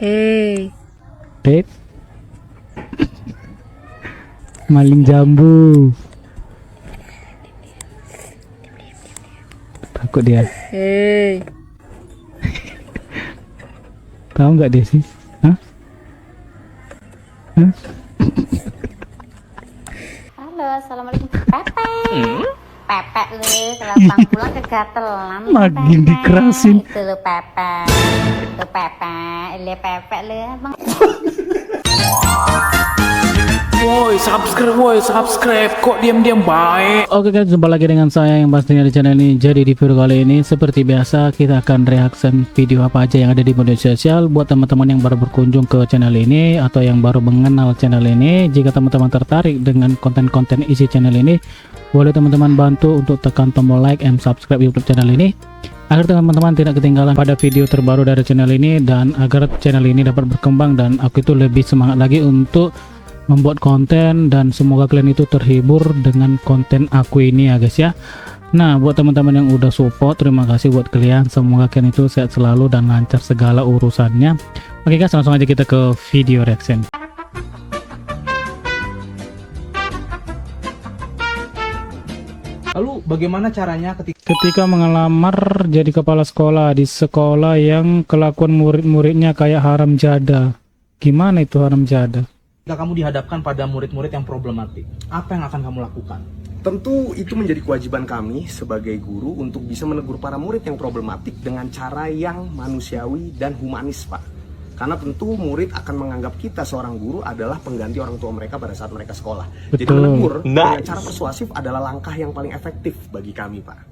Hei. Beb. Maling jambu. Takut dia. Hei. Tahu nggak dia sih? Hah? Hah? Halo, assalamualaikum. Pepe. Pepe lu, kalau pulang kegatelan. Makin dikerasin. Itu lu Pepe. Itu Pepe. Ile Pepe lu, Bang. Woi, subscribe. Kok diam-diam baik? Oke guys, jumpa lagi dengan saya yang pastinya di channel ini. Jadi di video kali ini seperti biasa kita akan reaction video apa aja yang ada di media sosial. Buat teman-teman yang baru berkunjung ke channel ini atau yang baru mengenal channel ini, jika teman-teman tertarik dengan konten-konten isi channel ini, boleh teman-teman bantu untuk tekan tombol like and subscribe YouTube channel ini agar teman-teman tidak ketinggalan pada video terbaru dari channel ini, dan agar channel ini dapat berkembang dan aku itu lebih semangat lagi untuk membuat konten, dan semoga kalian itu terhibur dengan konten aku ini ya guys ya. Nah, buat teman-teman yang udah support, terima kasih buat kalian. Semoga kalian itu sehat selalu dan lancar segala urusannya. Oke guys, langsung aja kita ke video reaction. Lalu bagaimana caranya Ketika mengelamar jadi kepala sekolah di sekolah yang kelakuan murid-muridnya kayak haram jada. Gimana itu haram jada? kamu dihadapkan pada murid-murid yang problematik? Apa yang akan kamu lakukan? Tentu itu menjadi kewajiban kami sebagai guru untuk bisa menegur para murid yang problematik dengan cara yang manusiawi dan humanis, Pak. Karena tentu murid akan menganggap kita seorang guru adalah pengganti orang tua mereka pada saat mereka sekolah. Jadi menegur dengan cara persuasif adalah langkah yang paling efektif bagi kami, Pak.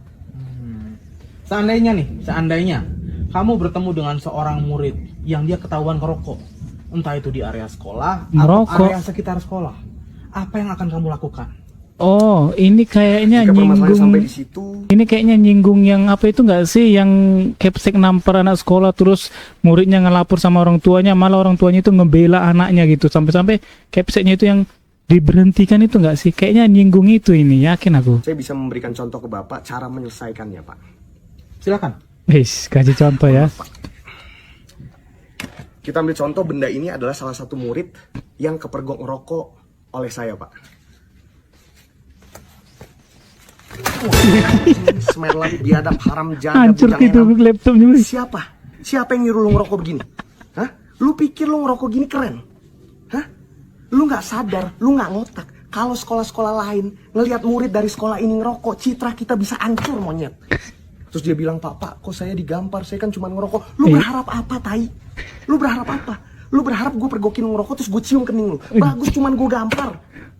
Seandainya kamu bertemu dengan seorang murid yang dia ketahuan ngerokok, entah itu di area sekolah atau area sekitar sekolah, apa yang akan kamu lakukan? Oh, ini kayaknya Jika nyinggung sampai di situ, ini kayaknya nyinggung yang apa itu nggak sih, yang kepsek nampar anak sekolah terus muridnya ngelapor sama orang tuanya, malah orang tuanya itu ngebela anaknya gitu, sampai-sampai kepseknya itu yang diberhentikan, itu nggak sih? Kayaknya nyinggung itu, ini yakin aku. saya bisa memberikan contoh ke Bapak cara menyelesaikannya, Pak. Silakan. Kasih contoh ya. Kita ambil contoh, benda ini adalah salah satu murid yang kepergok ngerokok oleh saya, Pak. Semerlap, biadab, haram, jada, Hancur bujang, itu enam. laptopnya. Siapa yang nyuruh lu ngerokok begini? Hah? Lu pikir lu ngerokok gini keren? Hah? Lu nggak sadar, lu nggak ngotak. Kalau sekolah-sekolah lain ngelihat murid dari sekolah ini ngerokok, citra kita bisa hancur, monyet. Terus dia bilang, Pak, kok saya digampar? Saya kan cuma ngerokok. Lu berharap apa, tai? Lu berharap apa? Lu berharap gue pergokin lu ngerokok terus gue cium kening lu? Bagus, cuman gue gampar.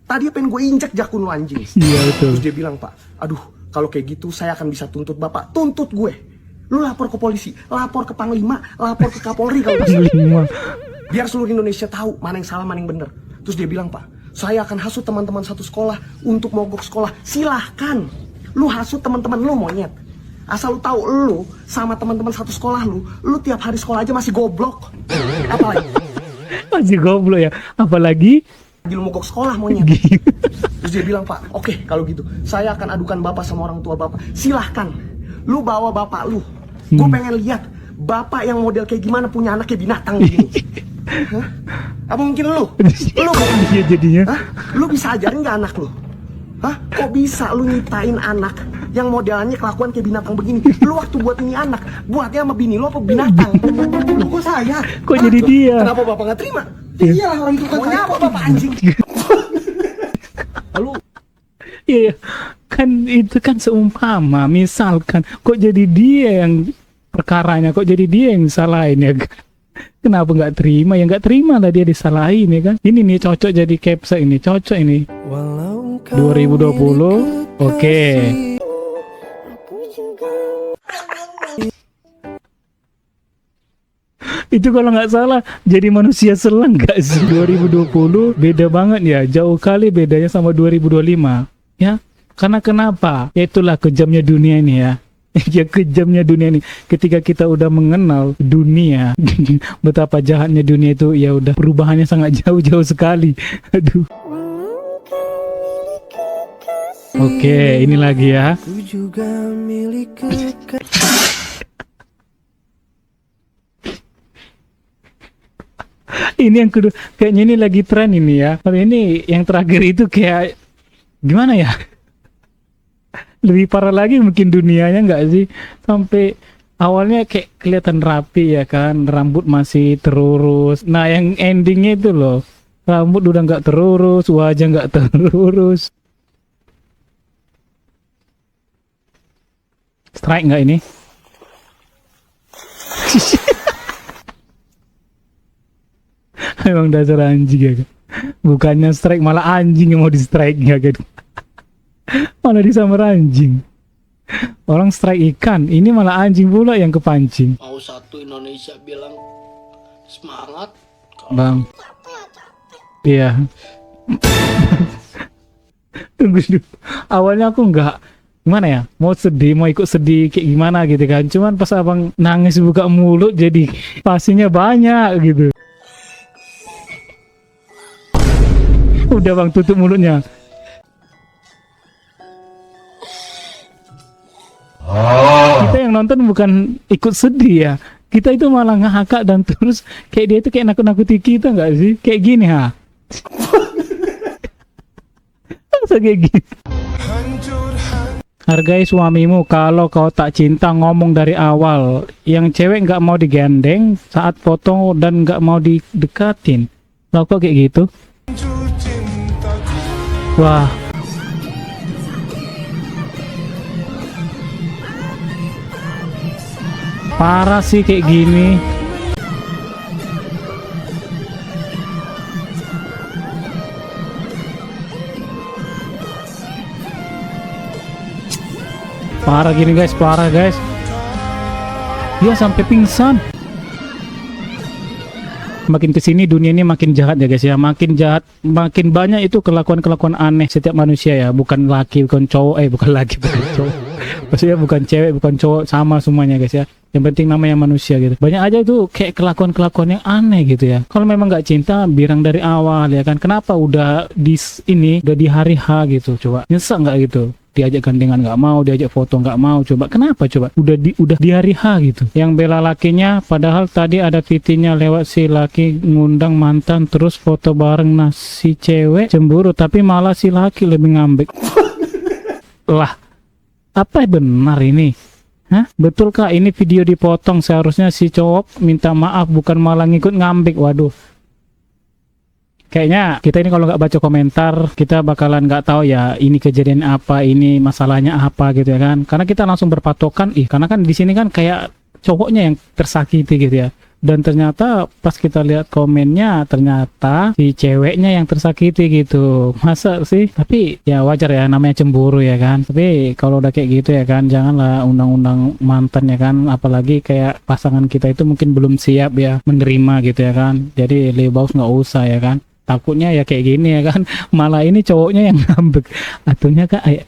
Tadi pengen gue injek jakun lu, anjing. Iya, betul. Terus dia bilang, Pak, aduh, kalau kayak gitu saya akan bisa tuntut Bapak. Tuntut gue. Lu lapor ke polisi, lapor ke Panglima, lapor ke Kapolri kalau bisa. Biar seluruh Indonesia tahu mana yang salah, mana yang bener. Terus dia bilang, Pak, saya akan hasut teman-teman satu sekolah untuk mogok sekolah. Silahkan. Lu hasut teman-teman lu, monyet. Asal lu tahu, lu sama teman-teman satu sekolah lu tiap hari sekolah aja masih goblok. Apalagi? Masih goblok ya, apalagi Di lu mogok sekolah, monyet. Terus dia bilang, Pak, oke, kalau gitu saya akan adukan Bapak sama orang tua Bapak. Silahkan. Lu bawa Bapak lu. Gue pengen lihat Bapak yang model kayak gimana punya anak kayak binatang begini. Hah? Apa mungkin lu? Lu dia jadinya. Hah? Lu bisa ajarin gak anak lu? Hah? Kok bisa lu nyiptain anak yang modelnya kelakuan kayak binatang begini? Lu waktu buat ini anak, buatnya sama bini lu apa binatang? Lu kok saya? Kok jadi dia? Kenapa Bapak gak terima? Iya lah, orang itu kan saya. Apa Bapak anjing? Lalu Iya, kan itu kan seumpama, misalkan kok jadi dia yang perkaranya, kok jadi dia yang disalahin ya kan? Kenapa nggak terima? Ya nggak terima lah dia disalahin ya kan? Ini nih cocok jadi capsa, ini cocok ini. 2020, oke. Itu kalau nggak salah jadi manusia selang nggak sih? 2020 beda banget ya, jauh kali bedanya sama 2025 ya. Karena kenapa? Ya itulah kejamnya dunia ini ya. Ya kejamnya dunia ini, ketika kita udah mengenal dunia betapa jahatnya dunia itu, ya udah perubahannya sangat jauh-jauh sekali. Aduh. Oke, ini lagi ya. Ini yang kedua, kayaknya ini lagi tren ini ya. Tapi ini yang terakhir itu kayak gimana ya? Lebih parah lagi mungkin dunianya nggak sih? Sampai awalnya kayak kelihatan rapi ya kan, rambut masih terurus. Nah yang endingnya itu loh, rambut udah nggak terurus, wajah nggak terurus. Strike nggak ini? Emang dasar anjing ya kan? Bukannya strike malah anjing yang mau di strike ya kan? Malah disamar anjing. Orang strike ikan, ini malah anjing pula yang kepancing. Mau satu Indonesia bilang semangat. Bang. Iya. Tunggu dulu. Awalnya aku nggak gimana ya, mau sedih, mau ikut sedih kayak gimana gitu kan. Cuman pas abang nangis buka mulut jadi pastinya banyak gitu. Udah bang, tutup mulutnya. Kita yang nonton bukan ikut sedih ya, kita itu malah ngakak dan terus kayak dia itu kayak nakut-nakuti kita nggak sih? Kayak gini ha. Masa kayak gini? Hargai suamimu, kalau kau tak cinta ngomong dari awal. Yang cewek nggak mau digendeng saat foto dan nggak mau didekatin. Lo kok kayak gitu? Wah. Parah sih kayak gini. Parah gini guys, parah guys. Dia sampai pingsan. Makin kesini dunia ini makin jahat ya guys ya, makin jahat, makin banyak itu kelakuan-kelakuan aneh setiap manusia ya, bukan laki, bukan cowok, bukan laki, bukan cowok, maksudnya bukan cewek, bukan cowok, sama semuanya guys ya. Yang penting namanya manusia gitu. Banyak aja itu kayak kelakuan-kelakuan yang aneh gitu ya. Kalau memang nggak cinta, bilang dari awal ya kan. Kenapa udah udah di hari H gitu, coba nyesek nggak gitu? Diajak gandengan nggak mau, diajak foto nggak mau, coba kenapa coba? Udah di hari H gitu. Yang bela lakinya, padahal tadi ada titinya lewat si laki ngundang mantan, terus foto bareng. Nah si cewek cemburu, tapi malah si laki lebih ngambek. Lah, apa benar ini? Hah? Betulkah ini video dipotong? Seharusnya si cowok minta maaf, bukan malah ngikut ngambek. Waduh. Kayaknya kita ini kalau nggak baca komentar, kita bakalan nggak tahu ya ini kejadian apa, ini masalahnya apa gitu ya kan. Karena kita langsung berpatokan, karena kan di sini kan kayak cowoknya yang tersakiti gitu ya. Dan ternyata pas kita lihat komennya, ternyata si ceweknya yang tersakiti gitu. Masa sih? Tapi ya wajar ya, namanya cemburu ya kan. Tapi kalau udah kayak gitu ya kan, janganlah undang-undang mantan ya kan. Apalagi kayak pasangan kita itu mungkin belum siap ya menerima gitu ya kan. Jadi lebih bagus nggak usah ya kan. Takutnya ya kayak gini ya kan, malah ini cowoknya yang ngambek.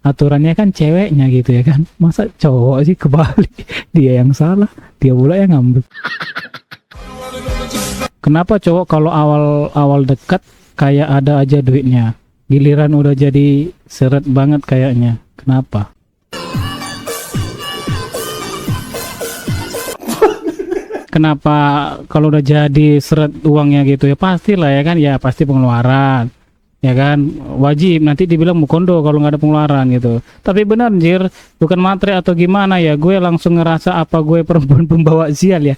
Aturannya kan ceweknya gitu ya kan. Masa cowok sih kebalik, dia yang salah, dia pula yang ngambek. Kenapa cowok kalau awal dekat kayak ada aja duitnya, giliran udah jadi seret banget kayaknya? Kenapa? Kenapa kalau udah jadi seret uangnya gitu ya, pastilah ya kan, ya pasti pengeluaran ya kan, wajib nanti dibilang mukondo kalau nggak ada pengeluaran gitu. Tapi benar anjir, bukan matre atau gimana ya, gue langsung ngerasa apa gue perempuan pembawa sial ya.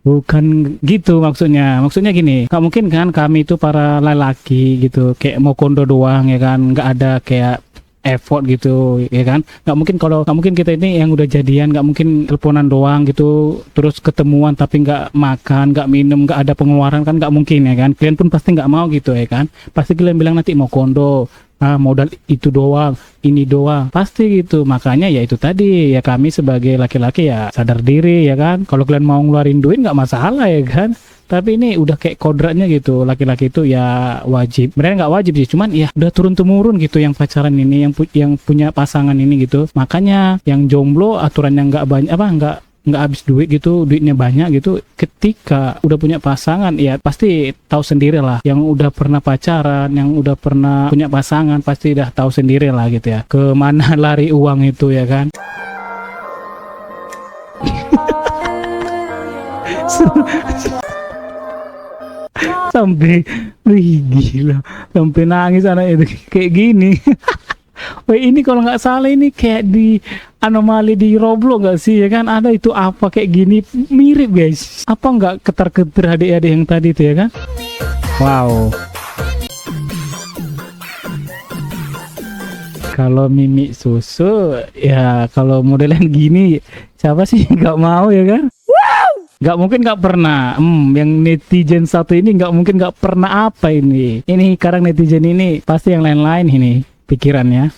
Bukan gitu maksudnya gini, nggak mungkin kan kami itu para lelaki gitu kayak mau kondo doang ya kan, nggak ada kayak effort gitu ya kan. Nggak mungkin kita ini yang udah jadian, nggak mungkin teleponan doang gitu terus ketemuan tapi nggak makan, nggak minum, nggak ada pengeluaran kan, nggak mungkin ya kan. Kalian pun pasti nggak mau gitu ya kan, pasti kalian bilang nanti mau kondo, modal itu doang, ini doang, pasti gitu. Makanya ya itu tadi ya, kami sebagai laki-laki ya sadar diri ya kan, kalau kalian mau ngeluarin duit nggak masalah ya kan. Tapi ini udah kayak kodratnya gitu, laki-laki itu ya wajib. Mereka nggak wajib sih, cuman ya udah turun-temurun gitu yang pacaran ini, yang punya pasangan ini gitu. Makanya yang jomblo aturannya nggak banyak nggak habis duit gitu, duitnya banyak gitu. Ketika udah punya pasangan ya pasti tahu sendiri lah. Yang udah pernah pacaran, yang udah pernah punya pasangan pasti udah tahu sendiri lah gitu ya, kemana lari uang itu ya kan. Sampai, wih gila, sampai nangis anak itu kayak gini. Wah ini kalau nggak salah ini kayak di anomali di Roblox nggak sih ya kan, ada itu apa kayak gini mirip guys, apa nggak ketar-ketir adik-adik yang tadi itu ya kan. Wow. Kalau Mimi susu ya, kalau modelan gini siapa sih nggak mau ya kan. Nggak mungkin nggak pernah. Yang netizen satu ini nggak mungkin nggak pernah apa ini. Ini sekarang netizen ini pasti yang lain-lain ini pikirannya.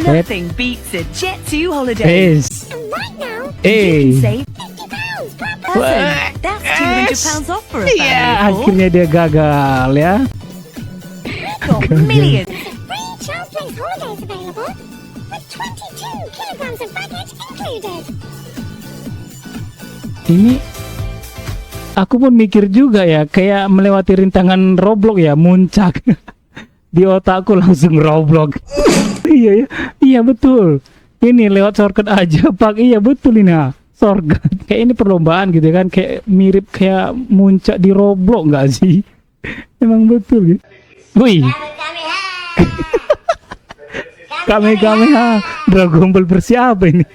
Nothing beats a Jet2 holiday. Yes. And right now, Eh. you can save £50 per person. That's £200 off for a family Ya, of four. akhirnya dia gagal ya. Got millions. Free child place holidays available with 22 kilograms of baggage included. Ini aku pun mikir juga ya, kayak melewati rintangan Roblox ya, muncak. Di otakku langsung Roblox. Iya ya, iya betul. Ini lewat shortcut aja, Pak. Iya betul ini. Shortcut. Kayak ini perlombaan gitu kan, kayak mirip kayak muncak di Roblox nggak sih? Emang betul gitu. Wih. Kamehameha. Dragon Ball versi apa ini?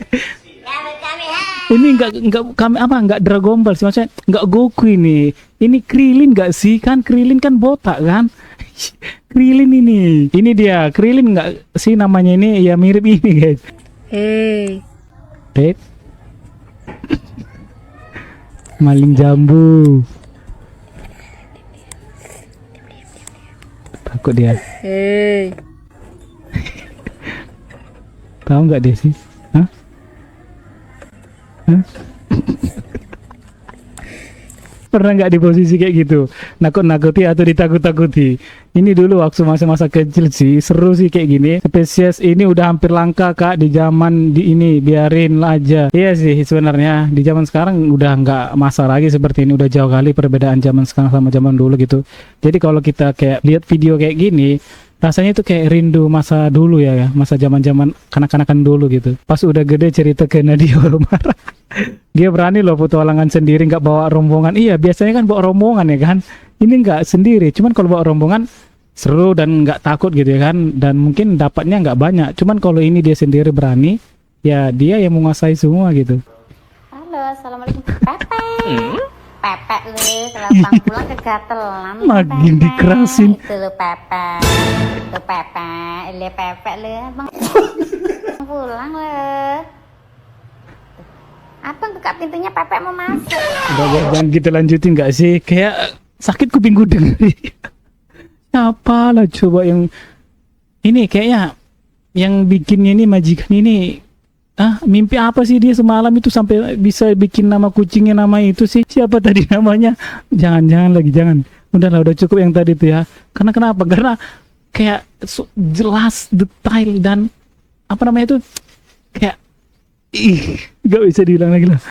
Ini enggak Dragon Ball sih, maksudnya enggak Goku ini. Ini Krillin enggak sih? Kan Krillin kan botak kan? Krillin ini. Ini dia, Krillin enggak sih namanya ini? Ya mirip ini, guys. Hey. Maling jambu. Takut dia. Hey. Tahu nggak dia sih? Hah? Pernah nggak di posisi kayak gitu, nakut-nakuti atau ditakut-takuti? Ini dulu waktu masa-masa kecil sih, seru sih kayak gini. Spesies ini udah hampir langka kak di zaman di ini, biarin lah aja. Iya sih sebenarnya di zaman sekarang udah nggak masa lagi seperti ini, udah jauh kali perbedaan zaman sekarang sama zaman dulu gitu. Jadi kalau kita kayak lihat video kayak gini, rasanya itu kayak rindu masa dulu ya, masa zaman-zaman kanak-kanakan dulu gitu. Pas udah gede cerita ke Nadia marah. Dia berani loh petualangan sendiri, nggak bawa rombongan. Iya biasanya kan bawa rombongan ya kan. Ini nggak sendiri, cuman kalau bawa rombongan seru dan nggak takut gitu ya kan. Dan mungkin dapatnya nggak banyak. Cuman kalau ini dia sendiri berani, ya dia yang menguasai semua gitu. Halo, assalamualaikum. Pepe lu, kalau pulang kegatelan. Makin dikerasin. Itu lu Pepe. Itu Pepe. Ile Pepe lu, Bang. Pulang lu. Apa buka pintunya, Pepe mau masuk. Udah, jangan kita lanjutin nggak sih? Kayak sakit kupingku denger. Siapa lah coba yang ini kayaknya yang bikinnya ini majikan ini. Mimpi apa sih dia semalam itu sampai bisa bikin nama kucingnya nama itu sih? Siapa tadi namanya? Jangan lagi, jangan. Udahlah, udah cukup yang tadi tuh ya. Karena kenapa? Karena kayak jelas detail dan apa namanya itu kayak gak bisa dihilang lagi lah.